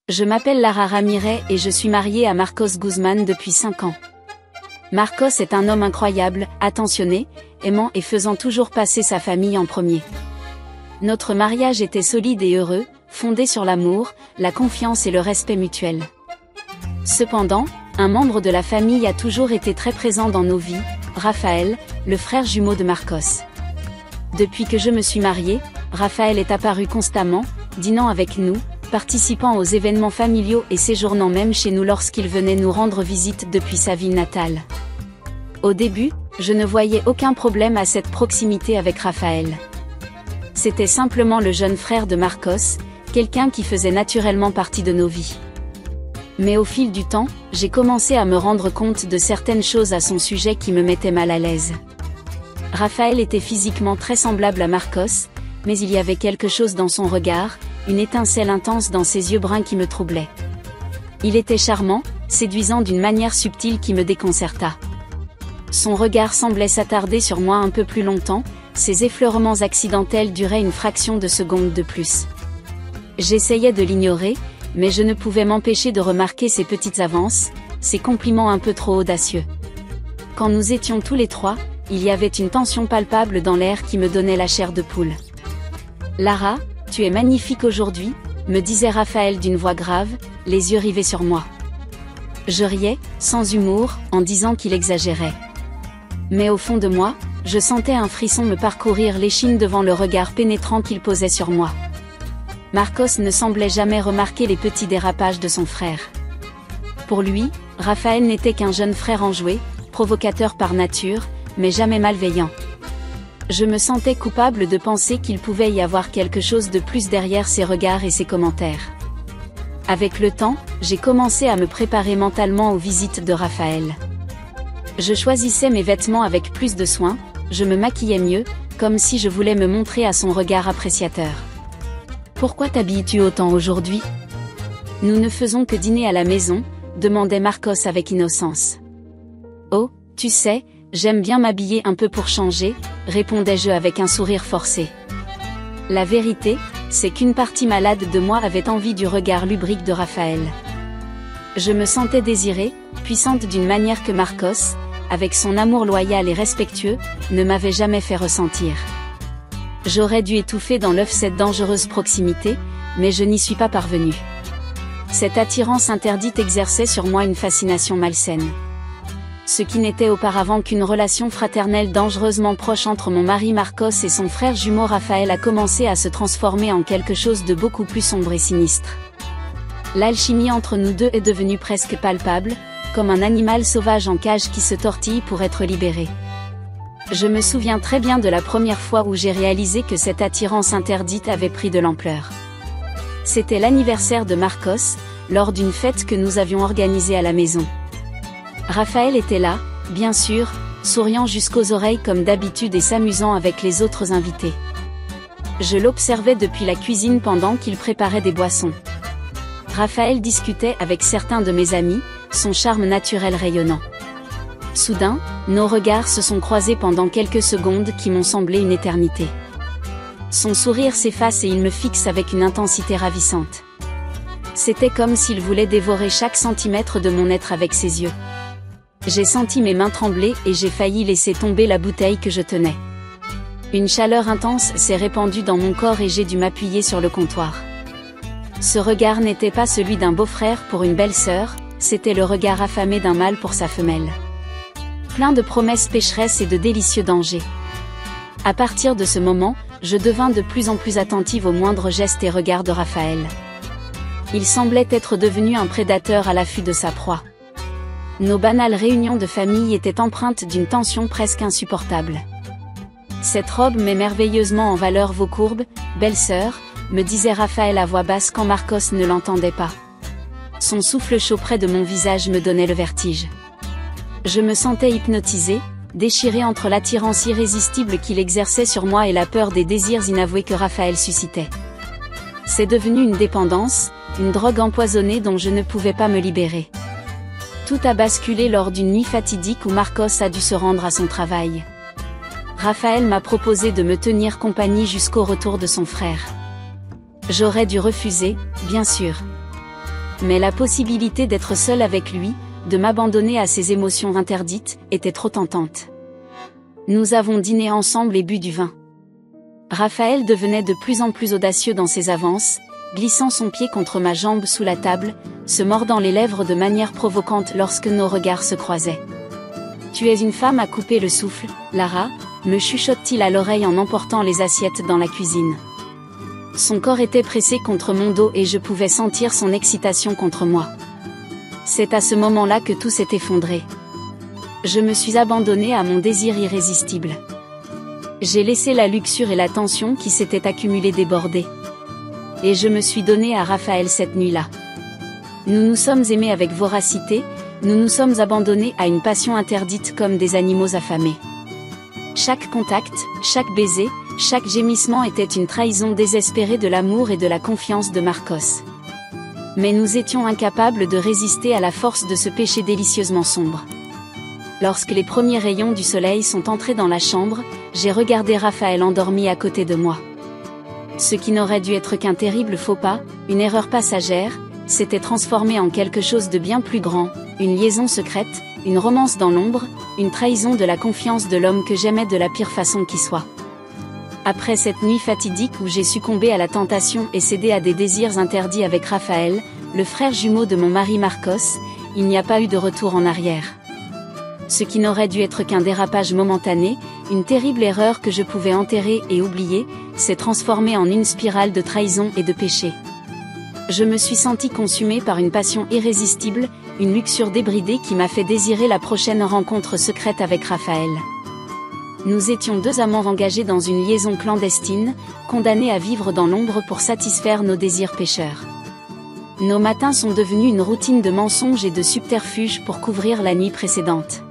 Je m'appelle Lara Ramirez et je suis mariée à Marcos Guzman depuis 5 ans. Marcos est un homme incroyable, attentionné, aimant et faisant toujours passer sa famille en premier. Notre mariage était solide et heureux, fondé sur l'amour, la confiance et le respect mutuel. Cependant, un membre de la famille a toujours été très présent dans nos vies, Rafael, le frère jumeau de Marcos. Depuis que je me suis mariée, Rafael est apparu constamment, dînant avec nous, participant aux événements familiaux et séjournant même chez nous lorsqu'il venait nous rendre visite depuis sa ville natale. Au début, je ne voyais aucun problème à cette proximité avec Rafael. C'était simplement le jeune frère de Marcos, quelqu'un qui faisait naturellement partie de nos vies. Mais au fil du temps, j'ai commencé à me rendre compte de certaines choses à son sujet qui me mettaient mal à l'aise. Rafael était physiquement très semblable à Marcos, mais il y avait quelque chose dans son regard, une étincelle intense dans ses yeux bruns qui me troublait. Il était charmant, séduisant d'une manière subtile qui me déconcerta. Son regard semblait s'attarder sur moi un peu plus longtemps, ses effleurements accidentels duraient une fraction de seconde de plus. J'essayais de l'ignorer, mais je ne pouvais m'empêcher de remarquer ses petites avances, ses compliments un peu trop audacieux. Quand nous étions tous les trois, il y avait une tension palpable dans l'air qui me donnait la chair de poule. « Lara, tu es magnifique aujourd'hui », me disait Rafael d'une voix grave, les yeux rivés sur moi. Je riais, sans humour, en disant qu'il exagérait. Mais au fond de moi, je sentais un frisson me parcourir l'échine devant le regard pénétrant qu'il posait sur moi. Marcos ne semblait jamais remarquer les petits dérapages de son frère. Pour lui, Rafael n'était qu'un jeune frère enjoué, provocateur par nature, mais jamais malveillant. Je me sentais coupable de penser qu'il pouvait y avoir quelque chose de plus derrière ses regards et ses commentaires. Avec le temps, j'ai commencé à me préparer mentalement aux visites de Rafael. Je choisissais mes vêtements avec plus de soin, je me maquillais mieux, comme si je voulais me montrer à son regard appréciateur. « Pourquoi t'habilles-tu autant aujourd'hui ? Nous ne faisons que dîner à la maison », demandait Marcos avec innocence. « Oh, tu sais, j'aime bien m'habiller un peu pour changer », répondais-je avec un sourire forcé. La vérité, c'est qu'une partie malade de moi avait envie du regard lubrique de Rafael. Je me sentais désirée, puissante d'une manière que Marcos, avec son amour loyal et respectueux, ne m'avait jamais fait ressentir. J'aurais dû étouffer dans l'œuf cette dangereuse proximité, mais je n'y suis pas parvenue. Cette attirance interdite exerçait sur moi une fascination malsaine. Ce qui n'était auparavant qu'une relation fraternelle dangereusement proche entre mon mari Marcos et son frère jumeau Rafael a commencé à se transformer en quelque chose de beaucoup plus sombre et sinistre. L'alchimie entre nous deux est devenue presque palpable, comme un animal sauvage en cage qui se tortille pour être libéré. Je me souviens très bien de la première fois où j'ai réalisé que cette attirance interdite avait pris de l'ampleur. C'était l'anniversaire de Marcos, lors d'une fête que nous avions organisée à la maison. Rafael était là, bien sûr, souriant jusqu'aux oreilles comme d'habitude et s'amusant avec les autres invités. Je l'observais depuis la cuisine pendant qu'il préparait des boissons. Rafael discutait avec certains de mes amis, son charme naturel rayonnant. Soudain, nos regards se sont croisés pendant quelques secondes qui m'ont semblé une éternité. Son sourire s'efface et il me fixe avec une intensité ravissante. C'était comme s'il voulait dévorer chaque centimètre de mon être avec ses yeux. J'ai senti mes mains trembler et j'ai failli laisser tomber la bouteille que je tenais. Une chaleur intense s'est répandue dans mon corps et j'ai dû m'appuyer sur le comptoir. Ce regard n'était pas celui d'un beau-frère pour une belle-sœur, c'était le regard affamé d'un mâle pour sa femelle. Plein de promesses pécheresses et de délicieux dangers. À partir de ce moment, je devins de plus en plus attentive aux moindres gestes et regards de Rafael. Il semblait être devenu un prédateur à l'affût de sa proie. Nos banales réunions de famille étaient empreintes d'une tension presque insupportable. « Cette robe met merveilleusement en valeur vos courbes, belle-sœur », me disait Rafael à voix basse quand Marcos ne l'entendait pas. Son souffle chaud près de mon visage me donnait le vertige. Je me sentais hypnotisée, déchirée entre l'attirance irrésistible qu'il exerçait sur moi et la peur des désirs inavoués que Rafael suscitait. C'est devenu une dépendance, une drogue empoisonnée dont je ne pouvais pas me libérer. Tout a basculé lors d'une nuit fatidique où Marcos a dû se rendre à son travail. Rafael m'a proposé de me tenir compagnie jusqu'au retour de son frère. J'aurais dû refuser, bien sûr. Mais la possibilité d'être seule avec lui, de m'abandonner à ses émotions interdites, était trop tentante. Nous avons dîné ensemble et bu du vin. Raphaël devenait de plus en plus audacieux dans ses avances, glissant son pied contre ma jambe sous la table, se mordant les lèvres de manière provocante lorsque nos regards se croisaient. « Tu es une femme à couper le souffle, Lara », me chuchote-t-il à l'oreille en emportant les assiettes dans la cuisine. Son corps était pressé contre mon dos et je pouvais sentir son excitation contre moi. C'est à ce moment-là que tout s'est effondré. Je me suis abandonnée à mon désir irrésistible. J'ai laissé la luxure et la tension qui s'étaient accumulées déborder. Et je me suis donnée à Raphaël cette nuit-là. Nous nous sommes aimés avec voracité, nous nous sommes abandonnés à une passion interdite comme des animaux affamés. Chaque contact, chaque baiser, chaque gémissement était une trahison désespérée de l'amour et de la confiance de Marcos. Mais nous étions incapables de résister à la force de ce péché délicieusement sombre. Lorsque les premiers rayons du soleil sont entrés dans la chambre, j'ai regardé Raphaël endormi à côté de moi. Ce qui n'aurait dû être qu'un terrible faux pas, une erreur passagère, s'était transformé en quelque chose de bien plus grand, une liaison secrète, une romance dans l'ombre, une trahison de la confiance de l'homme que j'aimais de la pire façon qui soit. Après cette nuit fatidique où j'ai succombé à la tentation et cédé à des désirs interdits avec Raphaël, le frère jumeau de mon mari Marcos, il n'y a pas eu de retour en arrière. Ce qui n'aurait dû être qu'un dérapage momentané, une terrible erreur que je pouvais enterrer et oublier, s'est transformé en une spirale de trahison et de péché. Je me suis sentie consumée par une passion irrésistible, une luxure débridée qui m'a fait désirer la prochaine rencontre secrète avec Raphaël. Nous étions deux amants engagés dans une liaison clandestine, condamnés à vivre dans l'ombre pour satisfaire nos désirs pécheurs. Nos matins sont devenus une routine de mensonges et de subterfuges pour couvrir la nuit précédente.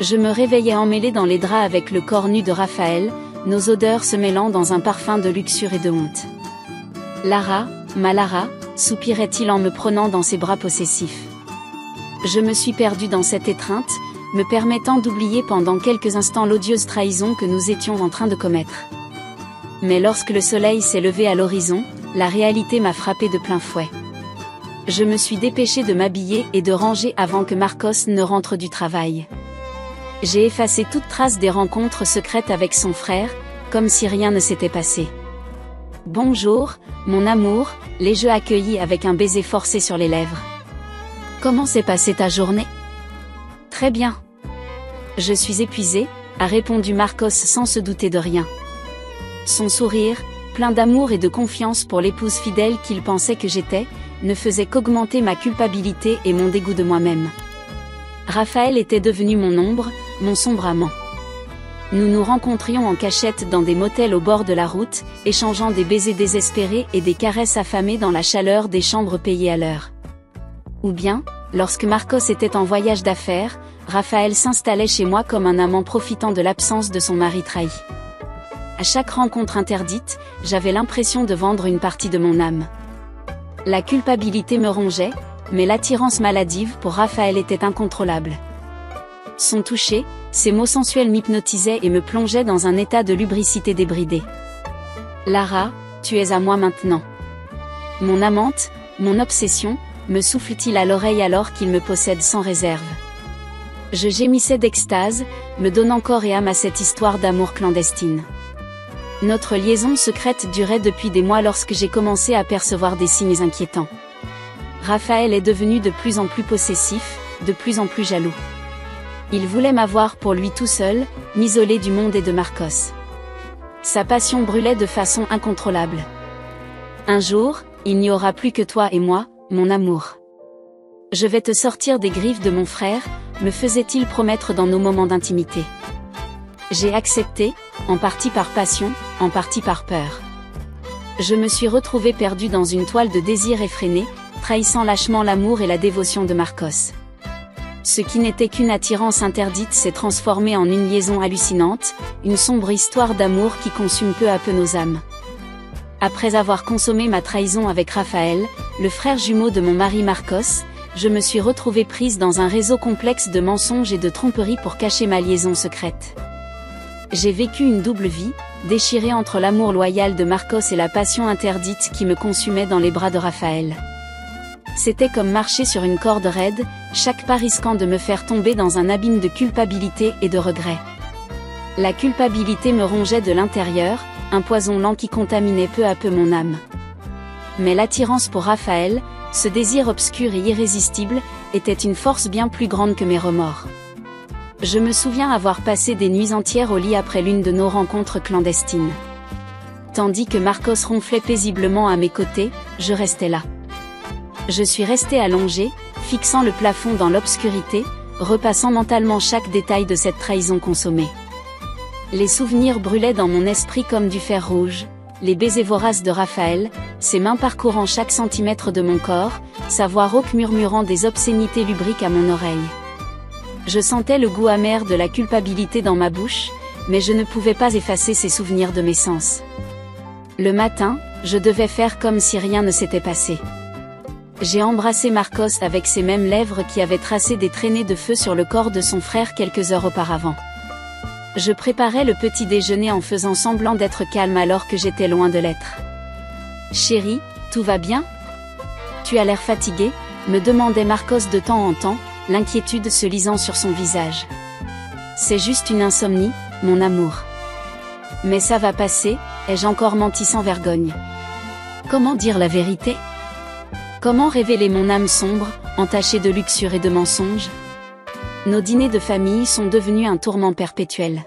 Je me réveillais emmêlée dans les draps avec le corps nu de Raphaël, nos odeurs se mêlant dans un parfum de luxure et de honte. « Lara, ma Lara », soupirait-il en me prenant dans ses bras possessifs. Je me suis perdue dans cette étreinte, me permettant d'oublier pendant quelques instants l'odieuse trahison que nous étions en train de commettre. Mais lorsque le soleil s'est levé à l'horizon, la réalité m'a frappée de plein fouet. Je me suis dépêchée de m'habiller et de ranger avant que Marcos ne rentre du travail. J'ai effacé toute trace des rencontres secrètes avec son frère, comme si rien ne s'était passé. « Bonjour, mon amour », l'ai-je accueilli avec un baiser forcé sur les lèvres. « Comment s'est passée ta journée ?»« Très bien. »« Je suis épuisée », a répondu Marcos sans se douter de rien. Son sourire, plein d'amour et de confiance pour l'épouse fidèle qu'il pensait que j'étais, ne faisait qu'augmenter ma culpabilité et mon dégoût de moi-même. Raphaël était devenu mon ombre, mon sombre amant. Nous nous rencontrions en cachette dans des motels au bord de la route, échangeant des baisers désespérés et des caresses affamées dans la chaleur des chambres payées à l'heure. Ou bien, lorsque Marcos était en voyage d'affaires, Raphaël s'installait chez moi comme un amant profitant de l'absence de son mari trahi. À chaque rencontre interdite, j'avais l'impression de vendre une partie de mon âme. La culpabilité me rongeait, mais l'attirance maladive pour Raphaël était incontrôlable. Son toucher, ses mots sensuels m'hypnotisaient et me plongeaient dans un état de lubricité débridée. « Lara, tu es à moi maintenant. Mon amante, mon obsession », me souffle-t-il à l'oreille alors qu'il me possède sans réserve. Je gémissais d'extase, me donnant corps et âme à cette histoire d'amour clandestine. Notre liaison secrète durait depuis des mois lorsque j'ai commencé à percevoir des signes inquiétants. Raphaël est devenu de plus en plus possessif, de plus en plus jaloux. Il voulait m'avoir pour lui tout seul, m'isoler du monde et de Marcos. Sa passion brûlait de façon incontrôlable. Un jour, il n'y aura plus que toi et moi, mon amour. Je vais te sortir des griffes de mon frère, me faisait-il promettre dans nos moments d'intimité. J'ai accepté, en partie par passion, en partie par peur. Je me suis retrouvée perdue dans une toile de désir effréné, trahissant lâchement l'amour et la dévotion de Marcos. Ce qui n'était qu'une attirance interdite s'est transformé en une liaison hallucinante, une sombre histoire d'amour qui consume peu à peu nos âmes. Après avoir consommé ma trahison avec Raphaël, le frère jumeau de mon mari Marcos, je me suis retrouvée prise dans un réseau complexe de mensonges et de tromperies pour cacher ma liaison secrète. J'ai vécu une double vie, déchirée entre l'amour loyal de Marcos et la passion interdite qui me consumait dans les bras de Raphaël. C'était comme marcher sur une corde raide, chaque pas risquant de me faire tomber dans un abîme de culpabilité et de regret. La culpabilité me rongeait de l'intérieur, un poison lent qui contaminait peu à peu mon âme. Mais l'attirance pour Raphaël, ce désir obscur et irrésistible, était une force bien plus grande que mes remords. Je me souviens avoir passé des nuits entières au lit après l'une de nos rencontres clandestines. Tandis que Marcos ronflait paisiblement à mes côtés, je restais là. Je suis restée allongée, fixant le plafond dans l'obscurité, repassant mentalement chaque détail de cette trahison consommée. Les souvenirs brûlaient dans mon esprit comme du fer rouge, les baisers voraces de Raphaël, ses mains parcourant chaque centimètre de mon corps, sa voix rauque murmurant des obscénités lubriques à mon oreille. Je sentais le goût amer de la culpabilité dans ma bouche, mais je ne pouvais pas effacer ces souvenirs de mes sens. Le matin, je devais faire comme si rien ne s'était passé. J'ai embrassé Marcos avec ces mêmes lèvres qui avaient tracé des traînées de feu sur le corps de son frère quelques heures auparavant. Je préparais le petit déjeuner en faisant semblant d'être calme alors que j'étais loin de l'être. « Chérie, tout va bien ? Tu as l'air fatiguée ?» me demandait Marcos de temps en temps, l'inquiétude se lisant sur son visage. « C'est juste une insomnie, mon amour. » « Mais ça va passer », ai-je encore menti sans vergogne. Comment dire la vérité ? Comment révéler mon âme sombre, entachée de luxure et de mensonges ? Nos dîners de famille sont devenus un tourment perpétuel.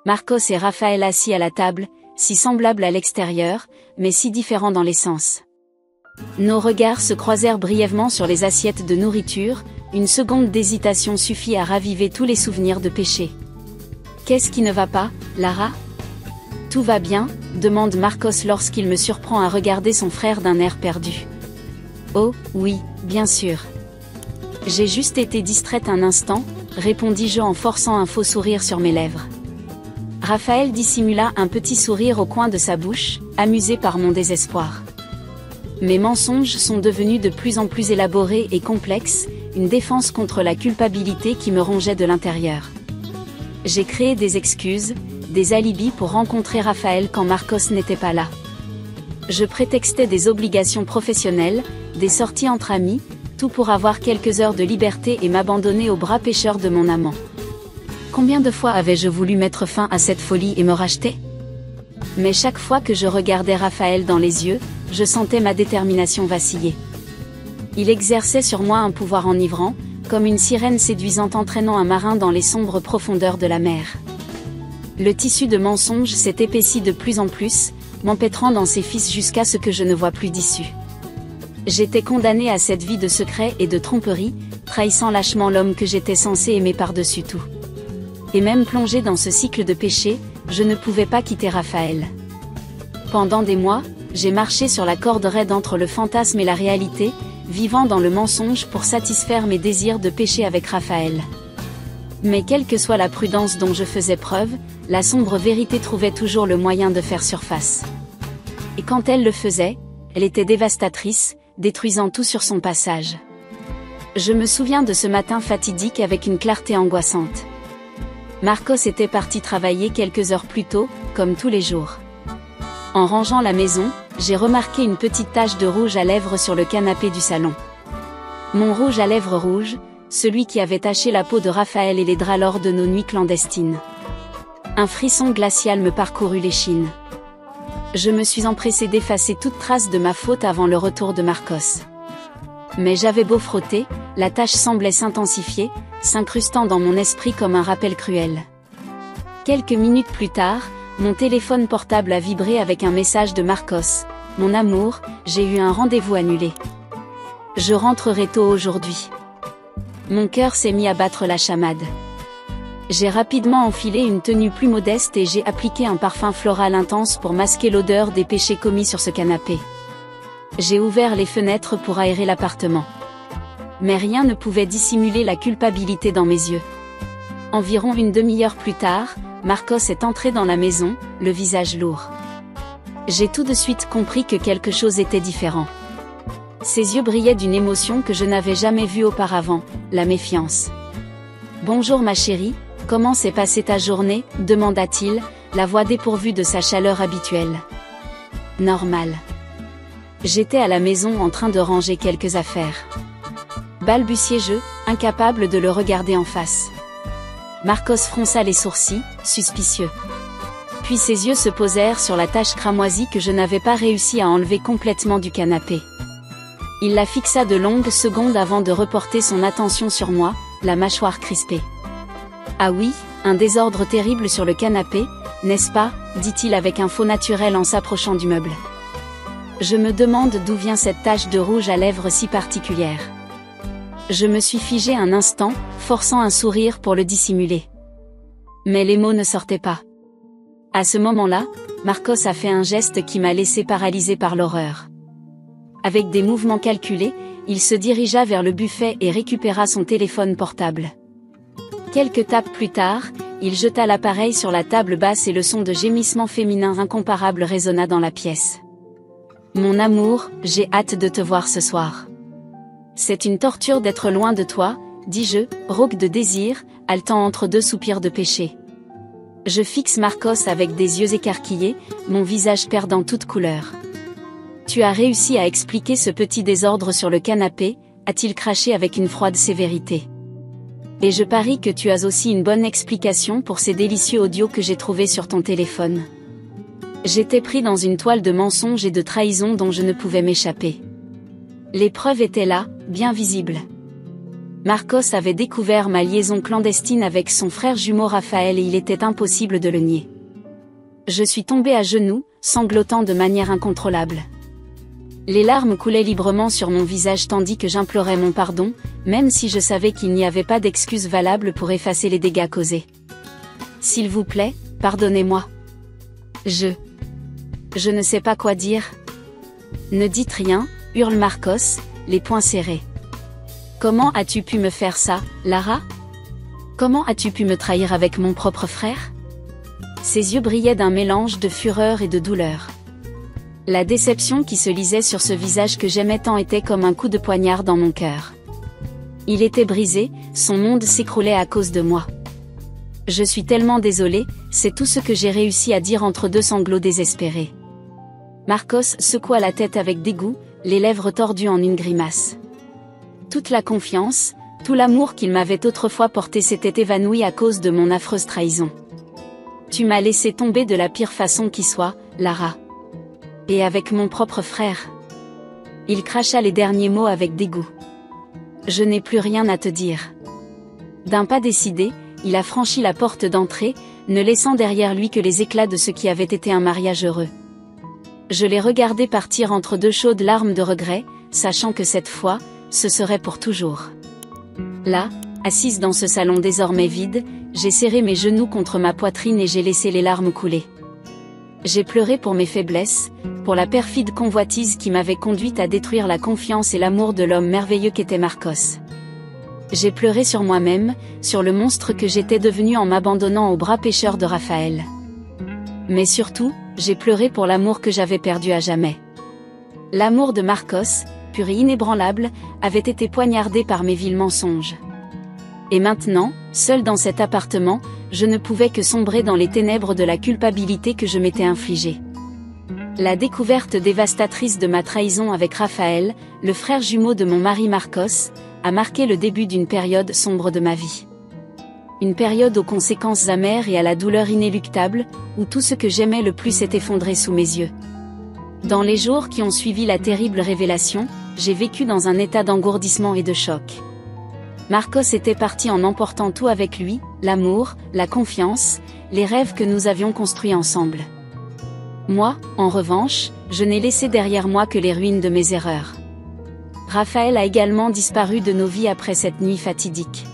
Marcos et Raphaël assis à la table, si semblables à l'extérieur, mais si différents dans l'essence. Nos regards se croisèrent brièvement sur les assiettes de nourriture, une seconde d'hésitation suffit à raviver tous les souvenirs de péché. « Qu'est-ce qui ne va pas, Lara ? Tout va bien ?» demande Marcos lorsqu'il me surprend à regarder son frère d'un air perdu. « Oh, oui, bien sûr. J'ai juste été distraite un instant, » répondis-je en forçant un faux sourire sur mes lèvres. Raphaël dissimula un petit sourire au coin de sa bouche, amusé par mon désespoir. Mes mensonges sont devenus de plus en plus élaborés et complexes, une défense contre la culpabilité qui me rongeait de l'intérieur. J'ai créé des excuses, des alibis pour rencontrer Raphaël quand Marcos n'était pas là. Je prétextais des obligations professionnelles, des sorties entre amis, tout pour avoir quelques heures de liberté et m'abandonner aux bras pêcheurs de mon amant. Combien de fois avais-je voulu mettre fin à cette folie et me racheter ? Mais chaque fois que je regardais Raphaël dans les yeux, je sentais ma détermination vaciller. Il exerçait sur moi un pouvoir enivrant, comme une sirène séduisante entraînant un marin dans les sombres profondeurs de la mer. Le tissu de mensonges s'est épaissi de plus en plus, m'empêtrant dans ses fils jusqu'à ce que je ne vois plus d'issue. J'étais condamnée à cette vie de secret et de tromperie, trahissant lâchement l'homme que j'étais censée aimer par-dessus tout. Et même plongée dans ce cycle de péché, je ne pouvais pas quitter Raphaël. Pendant des mois, j'ai marché sur la corde raide entre le fantasme et la réalité, vivant dans le mensonge pour satisfaire mes désirs de péché avec Raphaël. Mais quelle que soit la prudence dont je faisais preuve, la sombre vérité trouvait toujours le moyen de faire surface. Et quand elle le faisait, elle était dévastatrice, détruisant tout sur son passage. Je me souviens de ce matin fatidique avec une clarté angoissante. Marcos était parti travailler quelques heures plus tôt, comme tous les jours. En rangeant la maison, j'ai remarqué une petite tache de rouge à lèvres sur le canapé du salon. Mon rouge à lèvres rouge, celui qui avait taché la peau de Raphaël et les draps lors de nos nuits clandestines. Un frisson glacial me parcourut l'échine. Je me suis empressée d'effacer toute trace de ma faute avant le retour de Marcos. Mais j'avais beau frotter, la tache semblait s'intensifier, s'incrustant dans mon esprit comme un rappel cruel. Quelques minutes plus tard, mon téléphone portable a vibré avec un message de Marcos. « Mon amour, j'ai eu un rendez-vous annulé. Je rentrerai tôt aujourd'hui. » Mon cœur s'est mis à battre la chamade. J'ai rapidement enfilé une tenue plus modeste et j'ai appliqué un parfum floral intense pour masquer l'odeur des péchés commis sur ce canapé. J'ai ouvert les fenêtres pour aérer l'appartement. Mais rien ne pouvait dissimuler la culpabilité dans mes yeux. Environ une demi-heure plus tard, Marcos est entré dans la maison, le visage lourd. J'ai tout de suite compris que quelque chose était différent. Ses yeux brillaient d'une émotion que je n'avais jamais vue auparavant, la méfiance. « Bonjour ma chérie, comment s'est passée ta journée ?» demanda-t-il, la voix dépourvue de sa chaleur habituelle. « Normal. J'étais à la maison en train de ranger quelques affaires. Balbutiai-je, incapable de le regarder en face. Marcos fronça les sourcils, suspicieux. Puis ses yeux se posèrent sur la tache cramoisie que je n'avais pas réussi à enlever complètement du canapé. Il la fixa de longues secondes avant de reporter son attention sur moi, la mâchoire crispée. « Ah oui, un désordre terrible sur le canapé, n'est-ce pas ?» dit-il avec un faux naturel en s'approchant du meuble. Je me demande d'où vient cette tache de rouge à lèvres si particulière. Je me suis figé un instant, forçant un sourire pour le dissimuler. Mais les mots ne sortaient pas. À ce moment-là, Marcos a fait un geste qui m'a laissé paralysé par l'horreur. Avec des mouvements calculés, il se dirigea vers le buffet et récupéra son téléphone portable. Quelques tapes plus tard, il jeta l'appareil sur la table basse et le son de gémissements féminins incomparables résonna dans la pièce. « Mon amour, j'ai hâte de te voir ce soir. »« C'est une torture d'être loin de toi, » dis-je, rauque de désir, haletant entre deux soupirs de péché. Je fixe Marcos avec des yeux écarquillés, mon visage perdant toute couleur. « Tu as réussi à expliquer ce petit désordre sur le canapé » a-t-il craché avec une froide sévérité. « Et je parie que tu as aussi une bonne explication pour ces délicieux audios que j'ai trouvés sur ton téléphone. » J'étais pris dans une toile de mensonges et de trahisons dont je ne pouvais m'échapper. Les preuves étaient là, bien visibles. Marcos avait découvert ma liaison clandestine avec son frère jumeau Raphaël et il était impossible de le nier. Je suis tombé à genoux, sanglotant de manière incontrôlable. Les larmes coulaient librement sur mon visage tandis que j'implorais mon pardon, même si je savais qu'il n'y avait pas d'excuse valable pour effacer les dégâts causés. « S'il vous plaît, pardonnez-moi. Je ne sais pas quoi dire. »« Ne dites rien, » hurle Marcos, les poings serrés. « Comment as-tu pu me faire ça, Lara ? Comment as-tu pu me trahir avec mon propre frère ?» Ses yeux brillaient d'un mélange de fureur et de douleur. La déception qui se lisait sur ce visage que j'aimais tant était comme un coup de poignard dans mon cœur. Il était brisé, son monde s'écroulait à cause de moi. « Je suis tellement désolée », c'est tout ce que j'ai réussi à dire entre deux sanglots désespérés. Marcos secoua la tête avec dégoût, les lèvres tordues en une grimace. Toute la confiance, tout l'amour qu'il m'avait autrefois porté s'était évanoui à cause de mon affreuse trahison. « Tu m'as laissé tomber de la pire façon qui soit, Lara. Et avec mon propre frère. » Il cracha les derniers mots avec dégoût. « Je n'ai plus rien à te dire. » D'un pas décidé, il a franchi la porte d'entrée, ne laissant derrière lui que les éclats de ce qui avait été un mariage heureux. Je l'ai regardé partir entre deux chaudes larmes de regret, sachant que cette fois, ce serait pour toujours. Là, assise dans ce salon désormais vide, j'ai serré mes genoux contre ma poitrine et j'ai laissé les larmes couler. J'ai pleuré pour mes faiblesses, pour la perfide convoitise qui m'avait conduite à détruire la confiance et l'amour de l'homme merveilleux qu'était Marcos. J'ai pleuré sur moi-même, sur le monstre que j'étais devenu en m'abandonnant aux bras pécheurs de Raphaël. Mais surtout, j'ai pleuré pour l'amour que j'avais perdu à jamais. L'amour de Marcos, pur et inébranlable, avait été poignardé par mes vils mensonges. Et maintenant, seul dans cet appartement, je ne pouvais que sombrer dans les ténèbres de la culpabilité que je m'étais infligée. La découverte dévastatrice de ma trahison avec Raphaël, le frère jumeau de mon mari Marcos, a marqué le début d'une période sombre de ma vie. Une période aux conséquences amères et à la douleur inéluctable, où tout ce que j'aimais le plus s'est effondré sous mes yeux. Dans les jours qui ont suivi la terrible révélation, j'ai vécu dans un état d'engourdissement et de choc. Marcos était parti en emportant tout avec lui, l'amour, la confiance, les rêves que nous avions construits ensemble. Moi, en revanche, je n'ai laissé derrière moi que les ruines de mes erreurs. Raphaël a également disparu de nos vies après cette nuit fatidique.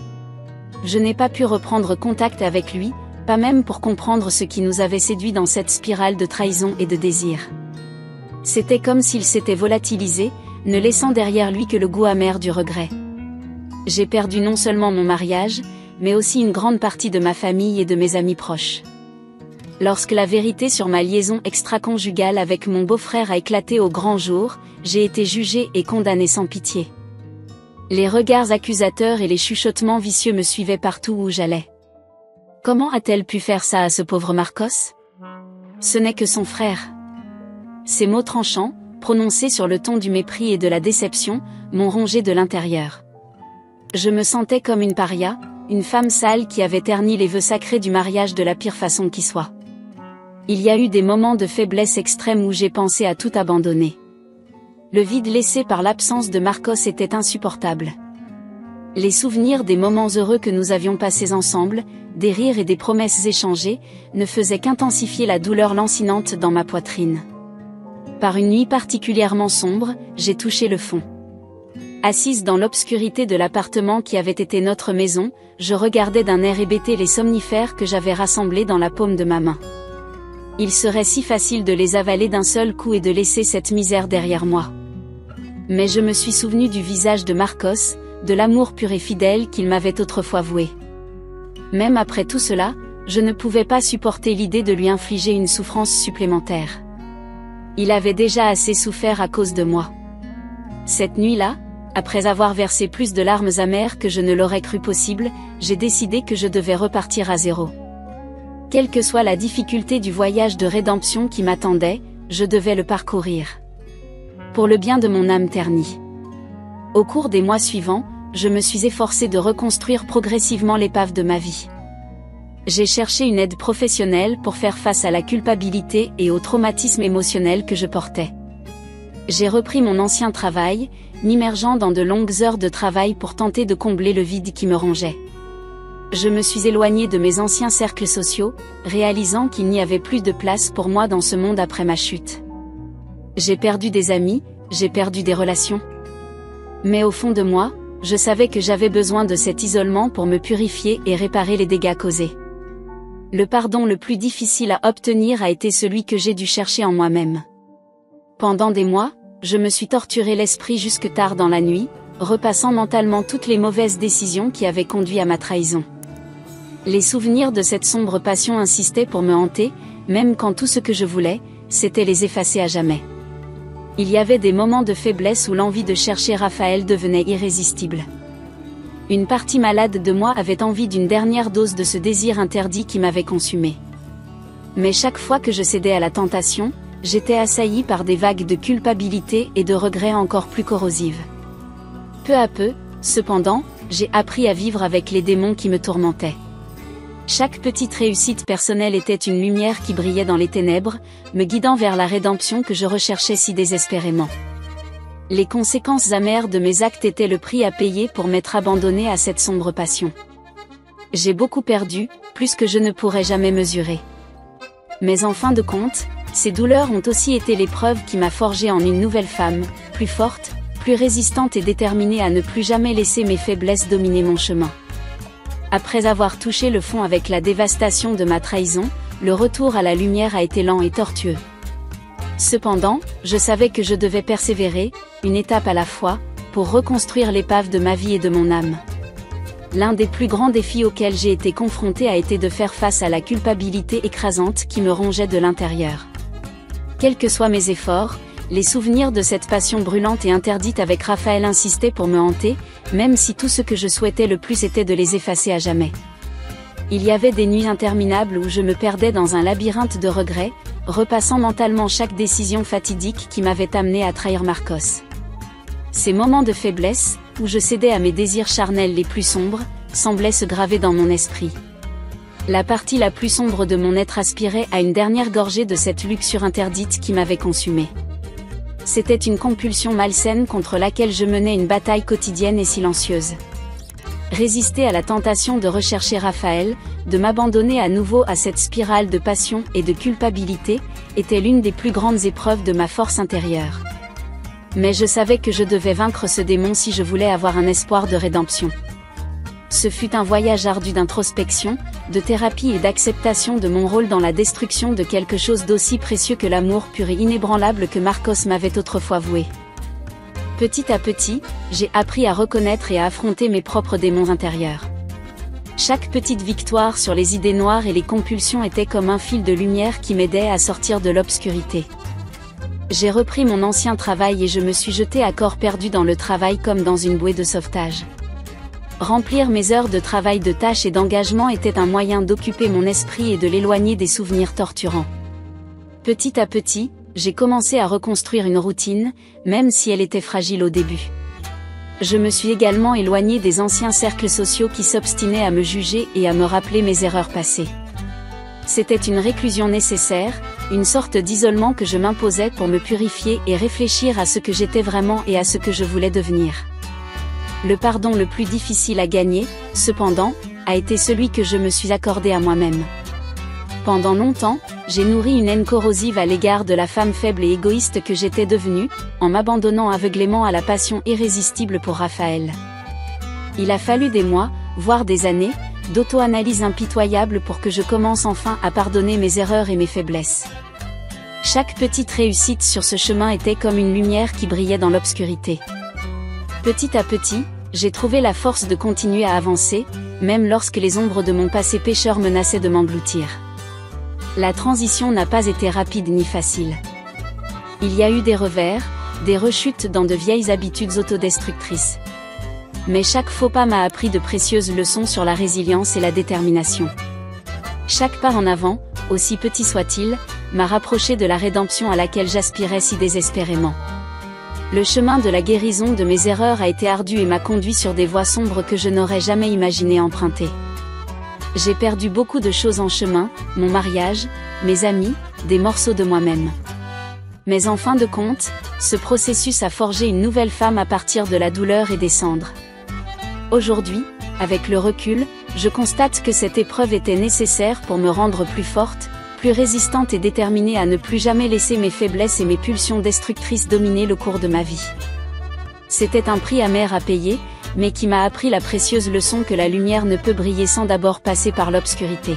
Je n'ai pas pu reprendre contact avec lui, pas même pour comprendre ce qui nous avait séduits dans cette spirale de trahison et de désir. C'était comme s'il s'était volatilisé, ne laissant derrière lui que le goût amer du regret. J'ai perdu non seulement mon mariage, mais aussi une grande partie de ma famille et de mes amis proches. Lorsque la vérité sur ma liaison extra-conjugale avec mon beau-frère a éclaté au grand jour, j'ai été jugée et condamnée sans pitié. Les regards accusateurs et les chuchotements vicieux me suivaient partout où j'allais. Comment a-t-elle pu faire ça à ce pauvre Marcos ? Ce n'est que son frère. Ces mots tranchants, prononcés sur le ton du mépris et de la déception, m'ont rongé de l'intérieur. Je me sentais comme une paria, une femme sale qui avait terni les vœux sacrés du mariage de la pire façon qui soit. Il y a eu des moments de faiblesse extrême où j'ai pensé à tout abandonner. Le vide laissé par l'absence de Marcos était insupportable. Les souvenirs des moments heureux que nous avions passés ensemble, des rires et des promesses échangées, ne faisaient qu'intensifier la douleur lancinante dans ma poitrine. Par une nuit particulièrement sombre, j'ai touché le fond. Assise dans l'obscurité de l'appartement qui avait été notre maison, je regardais d'un air hébété les somnifères que j'avais rassemblés dans la paume de ma main. Il serait si facile de les avaler d'un seul coup et de laisser cette misère derrière moi. Mais je me suis souvenu du visage de Marcos, de l'amour pur et fidèle qu'il m'avait autrefois voué. Même après tout cela, je ne pouvais pas supporter l'idée de lui infliger une souffrance supplémentaire. Il avait déjà assez souffert à cause de moi. Cette nuit-là, après avoir versé plus de larmes amères que je ne l'aurais cru possible, j'ai décidé que je devais repartir à zéro. Quelle que soit la difficulté du voyage de rédemption qui m'attendait, je devais le parcourir. Pour le bien de mon âme ternie. Au cours des mois suivants, je me suis efforcée de reconstruire progressivement l'épave de ma vie. J'ai cherché une aide professionnelle pour faire face à la culpabilité et au traumatisme émotionnel que je portais. J'ai repris mon ancien travail, m'immergeant dans de longues heures de travail pour tenter de combler le vide qui me rongeait. Je me suis éloignée de mes anciens cercles sociaux, réalisant qu'il n'y avait plus de place pour moi dans ce monde après ma chute. J'ai perdu des amis, j'ai perdu des relations. Mais au fond de moi, je savais que j'avais besoin de cet isolement pour me purifier et réparer les dégâts causés. Le pardon le plus difficile à obtenir a été celui que j'ai dû chercher en moi-même. Pendant des mois, je me suis torturé l'esprit jusque tard dans la nuit, repassant mentalement toutes les mauvaises décisions qui avaient conduit à ma trahison. Les souvenirs de cette sombre passion insistaient pour me hanter, même quand tout ce que je voulais, c'était les effacer à jamais. Il y avait des moments de faiblesse où l'envie de chercher Raphaël devenait irrésistible. Une partie malade de moi avait envie d'une dernière dose de ce désir interdit qui m'avait consumé. Mais chaque fois que je cédais à la tentation, j'étais assaillie par des vagues de culpabilité et de regrets encore plus corrosives. Peu à peu, cependant, j'ai appris à vivre avec les démons qui me tourmentaient. Chaque petite réussite personnelle était une lumière qui brillait dans les ténèbres, me guidant vers la rédemption que je recherchais si désespérément. Les conséquences amères de mes actes étaient le prix à payer pour m'être abandonnée à cette sombre passion. J'ai beaucoup perdu, plus que je ne pourrais jamais mesurer. Mais en fin de compte, ces douleurs ont aussi été l'épreuve qui m'a forgée en une nouvelle femme, plus forte, plus résistante et déterminée à ne plus jamais laisser mes faiblesses dominer mon chemin. Après avoir touché le fond avec la dévastation de ma trahison, le retour à la lumière a été lent et tortueux. Cependant, je savais que je devais persévérer, une étape à la fois, pour reconstruire l'épave de ma vie et de mon âme. L'un des plus grands défis auxquels j'ai été confrontée a été de faire face à la culpabilité écrasante qui me rongeait de l'intérieur. Quels que soient mes efforts, les souvenirs de cette passion brûlante et interdite avec Raphaël insistaient pour me hanter, même si tout ce que je souhaitais le plus était de les effacer à jamais. Il y avait des nuits interminables où je me perdais dans un labyrinthe de regrets, repassant mentalement chaque décision fatidique qui m'avait amené à trahir Marcos. Ces moments de faiblesse, où je cédais à mes désirs charnels les plus sombres, semblaient se graver dans mon esprit. La partie la plus sombre de mon être aspirait à une dernière gorgée de cette luxure interdite qui m'avait consumée. C'était une compulsion malsaine contre laquelle je menais une bataille quotidienne et silencieuse. Résister à la tentation de rechercher Raphaël, de m'abandonner à nouveau à cette spirale de passion et de culpabilité, était l'une des plus grandes épreuves de ma force intérieure. Mais je savais que je devais vaincre ce démon si je voulais avoir un espoir de rédemption. Ce fut un voyage ardu d'introspection, de thérapie et d'acceptation de mon rôle dans la destruction de quelque chose d'aussi précieux que l'amour pur et inébranlable que Marcos m'avait autrefois voué. Petit à petit, j'ai appris à reconnaître et à affronter mes propres démons intérieurs. Chaque petite victoire sur les idées noires et les compulsions était comme un fil de lumière qui m'aidait à sortir de l'obscurité. J'ai repris mon ancien travail et je me suis jetée à corps perdu dans le travail comme dans une bouée de sauvetage. Remplir mes heures de travail de tâches et d'engagement était un moyen d'occuper mon esprit et de l'éloigner des souvenirs torturants. Petit à petit, j'ai commencé à reconstruire une routine, même si elle était fragile au début. Je me suis également éloignée des anciens cercles sociaux qui s'obstinaient à me juger et à me rappeler mes erreurs passées. C'était une réclusion nécessaire, une sorte d'isolement que je m'imposais pour me purifier et réfléchir à ce que j'étais vraiment et à ce que je voulais devenir. Le pardon le plus difficile à gagner, cependant, a été celui que je me suis accordé à moi-même. Pendant longtemps, j'ai nourri une haine corrosive à l'égard de la femme faible et égoïste que j'étais devenue, en m'abandonnant aveuglément à la passion irrésistible pour Raphaël. Il a fallu des mois, voire des années, d'auto-analyse impitoyable pour que je commence enfin à pardonner mes erreurs et mes faiblesses. Chaque petite réussite sur ce chemin était comme une lumière qui brillait dans l'obscurité. Petit à petit, j'ai trouvé la force de continuer à avancer, même lorsque les ombres de mon passé pécheur menaçaient de m'engloutir. La transition n'a pas été rapide ni facile. Il y a eu des revers, des rechutes dans de vieilles habitudes autodestructrices. Mais chaque faux pas m'a appris de précieuses leçons sur la résilience et la détermination. Chaque pas en avant, aussi petit soit-il, m'a rapproché de la rédemption à laquelle j'aspirais si désespérément. Le chemin de la guérison de mes erreurs a été ardu et m'a conduit sur des voies sombres que je n'aurais jamais imaginé emprunter. J'ai perdu beaucoup de choses en chemin, mon mariage, mes amis, des morceaux de moi-même. Mais en fin de compte, ce processus a forgé une nouvelle femme à partir de la douleur et des cendres. Aujourd'hui, avec le recul, je constate que cette épreuve était nécessaire pour me rendre plus forte, plus résistante et déterminée à ne plus jamais laisser mes faiblesses et mes pulsions destructrices dominer le cours de ma vie. C'était un prix amer à payer, mais qui m'a appris la précieuse leçon que la lumière ne peut briller sans d'abord passer par l'obscurité.